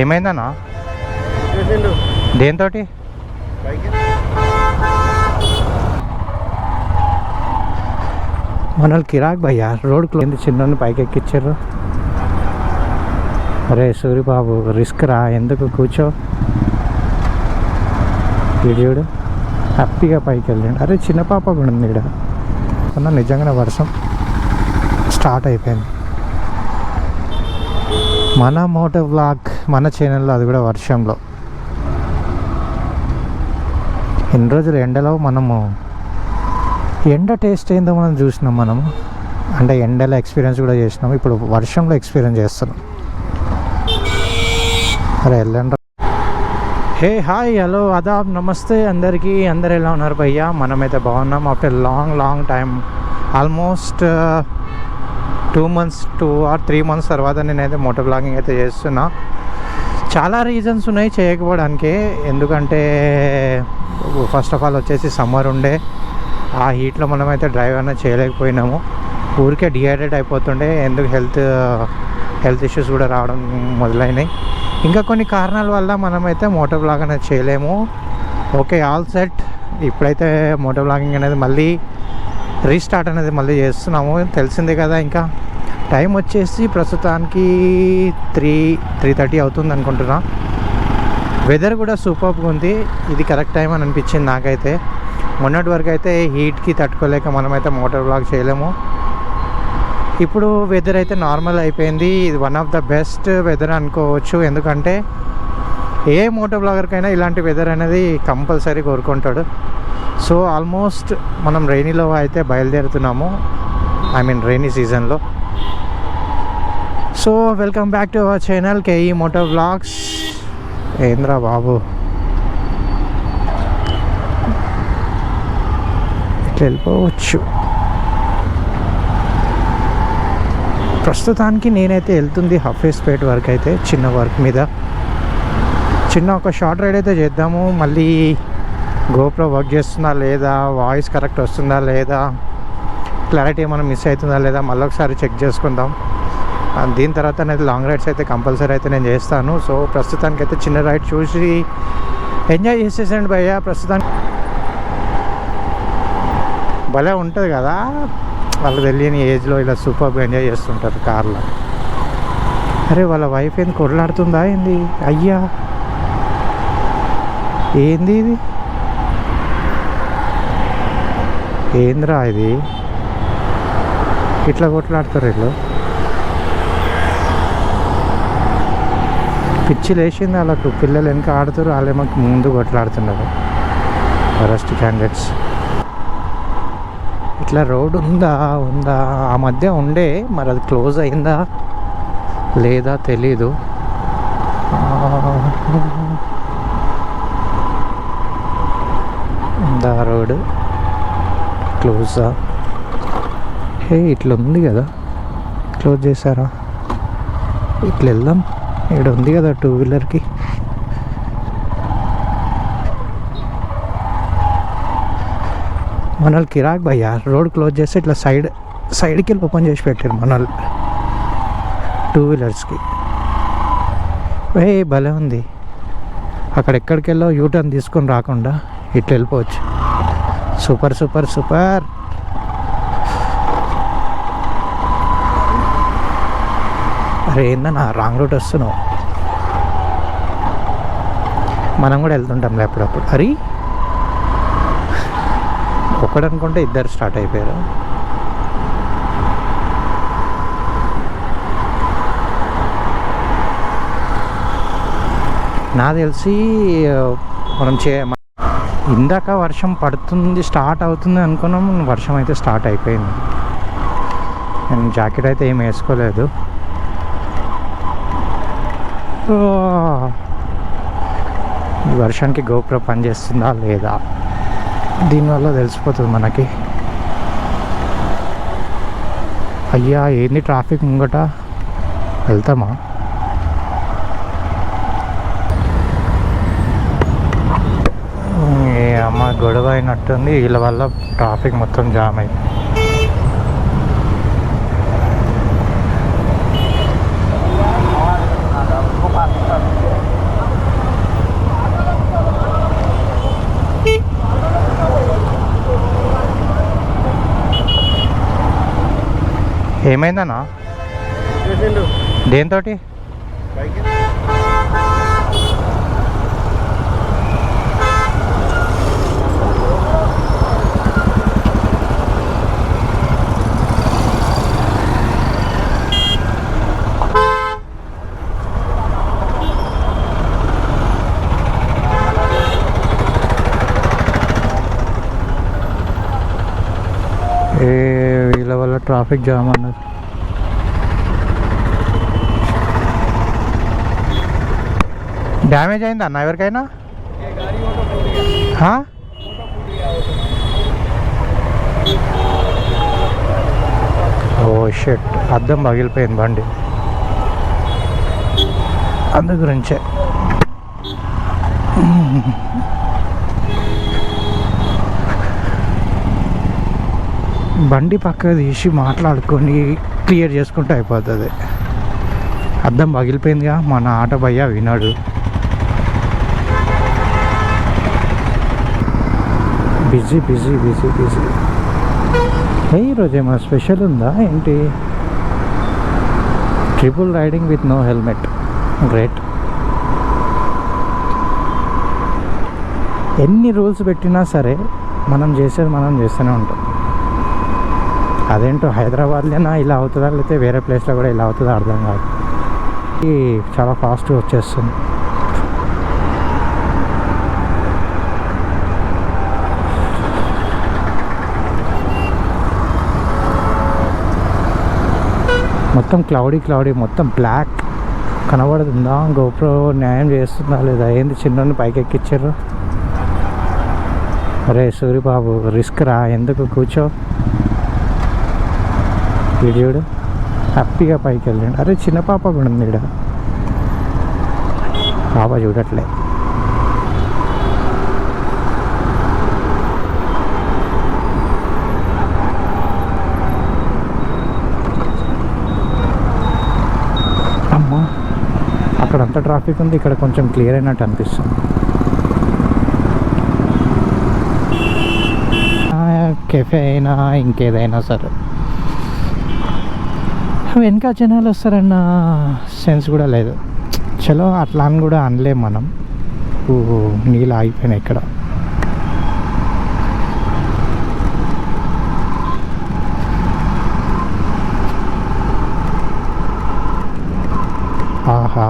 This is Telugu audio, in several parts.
ఏమైందన్నా? దేంతో? మనల్ని కిరాక్ భయ్యా, రోడ్కు చిన్న పైకి ఎక్కిచ్చారు. అరే సూరిబాబు, రిస్క్ రా, ఎందుకు కూర్చో. వీడియోడు హ్యాపీగా పైకి వెళ్ళండి. అరే చిన్న పాప కూడా ఉంది ఇక్కడ. అన్న నిజంగానే వర్షం స్టార్ట్ అయిపోయింది. మన మోటో వ్లాగ్ మన ఛానల్లో, అది కూడా వర్షంలో. ఎన్ని రోజులు ఎండలో మనము ఎండ టేస్ట్ ఏందో మనం చూసినాం. మనము అంటే ఎండలో ఎక్స్పీరియన్స్ కూడా చేసినాం, ఇప్పుడు వర్షంలో ఎక్స్పీరియన్స్ చేస్తున్నాం. అరే వెళ్ళండి. హే హాయ్ హలో అదాబ్ నమస్తే అందరికీ. అందరు ఎలా ఉన్నారు భయ్యా? మనమైతే బాగున్నాం. After long time, almost 2 months 2 or 3 months తర్వాత నేనైతే మోటో బ్లాగింగ్ అయితే చేస్తున్నా. చాలా రీజన్స్ ఉన్నాయి చేయకపోవడానికి. ఎందుకంటే ఫస్ట్ ఆఫ్ ఆల్ వచ్చేసి సమ్మర్ ఉండే, ఆ హీట్లో మనమైతే డ్రైవ్ అనేది చేయలేకపోయినాము. ఊరికే డిహైడ్రేట్ అయిపోతుండే, ఎందుకు హెల్త్ ఇష్యూస్ కూడా రావడం మొదలైనాయి. ఇంకా కొన్ని కారణాల వల్ల మనమైతే మోటో బ్లాగ్ అనేది చేయలేము. Okay, all set. ఇప్పుడైతే మోటో బ్లాగింగ్ అనేది మళ్ళీ రీస్టార్ట్ అనేది మళ్ళీ చేస్తున్నాము. తెలిసిందే కదా. ఇంకా టైం వచ్చేసి ప్రస్తుతానికి 3:30 అవుతుంది అనుకుంటున్నా. వెదర్ కూడా సూపర్గా ఉంది. ఇది కరెక్ట్ టైం అని అనిపించింది నాకైతే. మొన్నటి వరకు అయితే హీట్కి తట్టుకోలేక మనమైతే మోటార్ బ్లాగ్ చేయలేము. ఇప్పుడు వెదర్ అయితే నార్మల్ అయిపోయింది. ఇది one of the best weather అనుకోవచ్చు. ఎందుకంటే ఏ మోటో బ్లాగర్కైనా ఇలాంటి వెదర్ అనేది కంపల్సరీ కోరుకుంటాడు. సో ఆల్మోస్ట్ మనం రైనీలో అయితే బయలుదేరుతున్నాము, ఐ మీన్ రైనీ సీజన్లో. So welcome back to our channel KE moto blogs. ఏంద్రా బాబు, ఇట్లా వెళ్ళిపోవచ్చు. ప్రస్తుతానికి నేనైతే వెళ్తుంది హఫీజ్పేట్ వరకు, అయితే చిన్న వర్క్ మీద. చిన్న ఒక షార్ట్ రైడ్ అయితే చేద్దాము. మళ్ళీ గోప్రో వర్క్ చేస్తుందా లేదా, వాయిస్ కరెక్ట్ వస్తుందా లేదా, క్లారిటీ ఏమైనా మిస్ అవుతుందా లేదా, మళ్ళీ ఒకసారి చెక్ చేసుకుందాం. దీని తర్వాత అనేది లాంగ్ రైడ్స్ అయితే కంపల్సరీ అయితే నేను చేస్తాను. సో ప్రస్తుతానికి అయితే చిన్న రైడ్ చూసి ఎంజాయ్ చేసేసండి భయ్యా. ప్రస్తుతానికి భలే ఉంటుంది కదా, వాళ్ళు తెలియని ఏజ్లో ఇలా సూపర్గా ఎంజాయ్ చేస్తుంటారు కార్లో. అరే వాళ్ళ వైఫ్ ఏంది కొట్లాడుతుందా ఏంది? అయ్యా ఏంది ఇది, ఏంద్రా ఇది, ఇట్లా కొట్లాడతారు వీళ్ళు. పిచ్చి లేచింది వాళ్ళకు. పిల్లలు వెనక ఆడుతారు, వాళ్ళేమో ముందు కొట్లాడుతున్నారు. Forest candidates. ఇట్లా రోడ్ ఉందా ఆ మధ్య ఉండే, మరి అది క్లోజ్ అయిందా లేదా తెలీదు. ఉందా రోడ్ క్లోజా? హే ఇట్లా ఉంది కదా, క్లోజ్ చేశారా? ఇట్లా వెళ్దాం. ఇక్కడ ఉంది కదా 2 వీలర్కి. మనల్ని కిరాక్ భయ్యా, రోడ్ క్లోజ్ చేస్తే ఇట్లా సైడ్కి వెళ్ళి ఓపెన్ చేసి పెట్టారు మనల్ని 2 వీలర్స్కి. భలే ఉంది. అక్కడ ఎక్కడికి వెళ్ళో యూటర్న్ తీసుకొని రాకుండా ఇట్లా వెళ్ళిపోవచ్చు. Super super super. అరే ఏందన్నా రాంగ్ రూట్ వస్తున్నావు? మనం కూడా వెళ్తుంటాంలే అప్పుడప్పుడు. అరే ఒకడు అనుకుంటే ఇద్దరు స్టార్ట్ అయిపోయారు. నాకు తెలిసి మనం ఇందాక వర్షం పడుతుంది స్టార్ట్ అవుతుంది అనుకున్నాం, వర్షం అయితే స్టార్ట్ అయిపోయింది. నేను జాకెట్ అయితే ఏం వేసుకోలేదు. ఈ వర్షానికి గోప్రో పనిచేస్తుందా లేదా దీనివల్ల తెలిసిపోతుంది మనకి. అయ్యా ఏంది ట్రాఫిక్ ముంగట, వెళ్తామా? అమ్మ గొడవ అయినట్టుంది, వీళ్ళ వల్ల ట్రాఫిక్ మొత్తం జామ్ అయింది. ఏమైందన్నా? దేంతోటి? వీళ్ళ వల్ల ట్రాఫిక్ జామ్ అన్నారు. డ్యామేజ్ అయిందా అన్న ఎవరికైనా? ఓ షిట్, అద్దం పగిలిపోయింది బండి, అందు గురించే. బండి పక్కకు తీసి మాట్లాడుకొని క్లియర్ చేసుకుంటే అయిపోతుంది. అద్దం పగిలిపోయిందిగా, మన ఆటో భయ్య వినాడు. Busy busy busy busy. ఈరోజు ఏమైనా స్పెషల్ ఉందా ఏంటి? Triple riding with no helmet, great. ఎన్ని రూల్స్ పెట్టినా సరే మనం చేసేది మనం చేస్తూనే ఉంటాం. అదేంటో హైదరాబాద్లోనా ఇలా అవుతుందా, లేకపోతే వేరే ప్లేస్లో కూడా ఇలా అవుతుందో అర్థం కాదు. చాలా ఫాస్ట్గా వచ్చేస్తుంది. మొత్తం క్లౌడీ క్లౌడీ, మొత్తం బ్లాక్ కనబడుతుందా? గోప్రో న్యాయం చేస్తుందా లేదా? ఏంది చిన్నోని పైకి ఎక్కించారు? అరే సూరిబాబు, రిస్క్ రా, ఎందుకు కూర్చో. వీడియోడు హ్యాపీగా పైకి వెళ్ళండి. అరే చిన్న పాప కూడా ఉంది ఇక్కడ, పాప చూడట్లే. అమ్మా, అక్కడంతా ట్రాఫిక్ ఉంది, ఇక్కడ కొంచెం క్లియర్ అయినట్టు అనిపిస్తుంది. కెఫే అయినా ఇంకేదైనా సరే వెనక జనాలు వస్తారన్న సెన్స్ కూడా లేదు. చలో అట్లా అని కూడా అనలేం మనం. నీళ్ళు ఆగిపోయినాయి ఇక్కడ. ఆహా,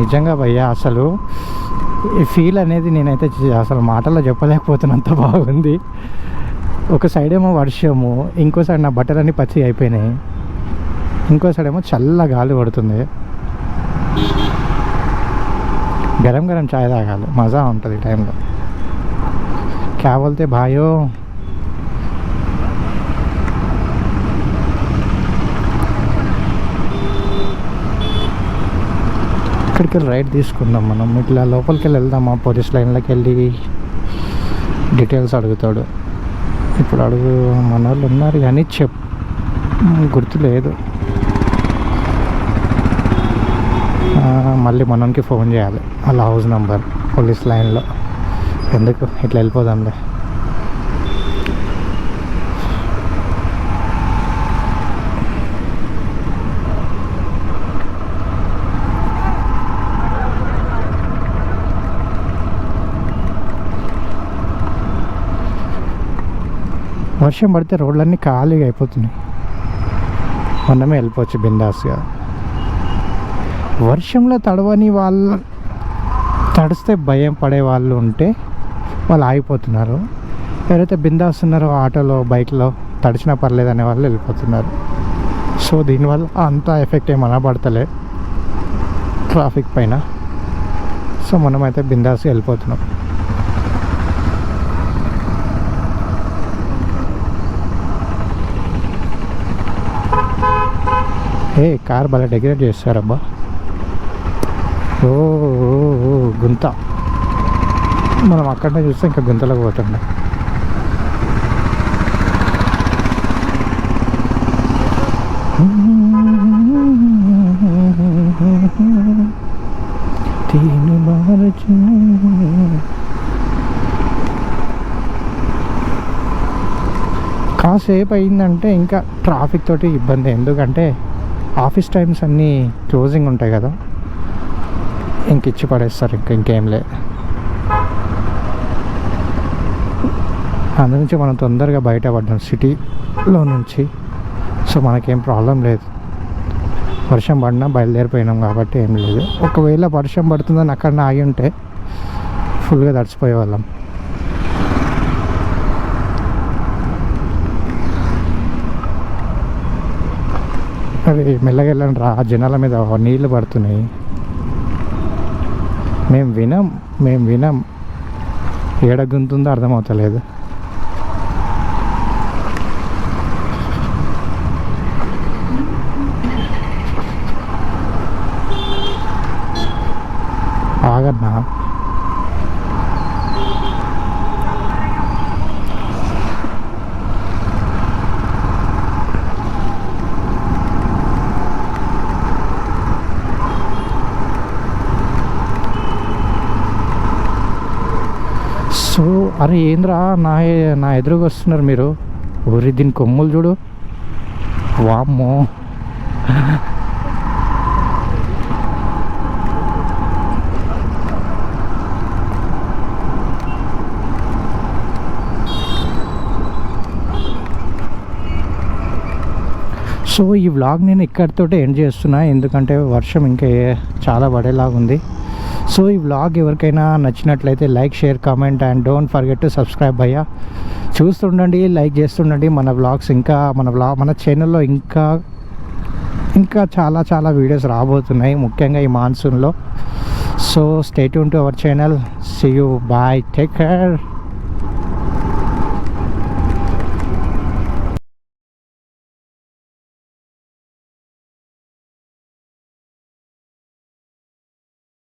నిజంగా భయ్యా అసలు ఈ ఫీల్ అనేది నేనైతే అసలు మాటల్లో చెప్పలేకపోతున్నంత బాగుంది. ఒక సైడ్ ఏమో వర్షము, ఇంకో సైడ్ నా బట్టలన్నీ పచ్చి అయిపోయినాయి, ఇంకో సైడ్ ఏమో చల్ల గాలి పడుతుంది. గరం గరం చాయ్ తాగాలి, మజా ఉంటుంది ఈ టైంలో. క్యా బోల్తే భాయో. ఇక్కడికి వెళ్ళి రైట్ తీసుకుందాం మనం. ఇట్లా లోపలికి వెళ్ళి వెళ్దామా? పోలీస్ లైన్లోకి వెళ్ళి డీటెయిల్స్ అడుగుతాడు. ఇప్పుడు అడుగు, మన వాళ్ళు ఉన్నారు కానీ గుర్తులేదు. మళ్ళీ మనకి ఫోన్ చేయాలి వాళ్ళ హౌస్ నెంబర్ పోలీస్ లైన్లో. ఎందుకు ఇట్లా వెళ్ళిపోదాంలే. వర్షం పడితే రోడ్లన్నీ ఖాళీగా అయిపోతున్నాయి, మనమే వెళ్ళిపోవచ్చు బిందాస్గా. వర్షంలో తడవని వాళ్ళు, తడిస్తే భయం పడే వాళ్ళు ఉంటే వాళ్ళు ఆగిపోతున్నారు. ఎవరైతే బిందాస్ ఉన్నారో ఆటోలో బైక్లో తడిచినా పర్లేదు అనే వాళ్ళు వెళ్ళిపోతున్నారు. సో దీనివల్ల అంత ఎఫెక్ట్ ఏమన్నా పడతలే ట్రాఫిక్ పైన. సో మనమైతే బిందాస్గా వెళ్ళిపోతున్నాం. కార్ బాగా డెకరేట్ చేస్తారబ్బా. ఓ గుంత, మనం అక్కడనే చూస్తే ఇంకా గుంతలోకి పోతుండే. కాసేపు అయిందంటే ఇంకా ట్రాఫిక్ తోటి ఇబ్బంది, ఎందుకంటే ఆఫీస్ టైమ్స్ అన్నీ క్లోజింగ్ ఉంటాయి కదా, ఇచ్చి పడేస్తారు, ఇంకేం లేదు. అందు నుంచి మనం తొందరగా బయటపడ్డాం సిటీలో నుంచి, సో మనకేం ప్రాబ్లం లేదు. వర్షం పడినా బయలుదేరిపోయినాం కాబట్టి ఏం లేదు. ఒకవేళ వర్షం పడుతుందని అక్కడ ఆగి ఉంటే ఫుల్గా తడిచిపోయే వాళ్ళం. అది మెల్లగా వెళ్ళండి రా, జనాల మీద నీళ్ళు పడుతున్నాయి. మేము వినం ఏడ గుంతుందో అర్థమవుతలేదు. ఆగన్నా, సో అరే ఏంద్రా నా ఎదురుగా వస్తున్నారు మీరు. ఊరి దీని కొమ్ములు చూడు, వామ్మో. సో ఈ వ్లాగ్ నేను ఇక్కడితోటే ఎండ్ చేస్తున్నా, ఎందుకంటే వర్షం ఇంకా చాలా పడేలాగా ఉంది. సో ఈ వ్లాగ్ ఎవరికైనా నచ్చినట్లయితే like, share, comment and don't forget to subscribe భయ్యా. చూస్తుండండి, లైక్ చేస్తుండండి. మన వ్లాగ్స్ ఇంకా మన ఛానల్లో ఇంకా చాలా వీడియోస్ రాబోతున్నాయి, ముఖ్యంగా ఈ మాన్సూన్లో. So stay tune to our channel. See you, bye, take care.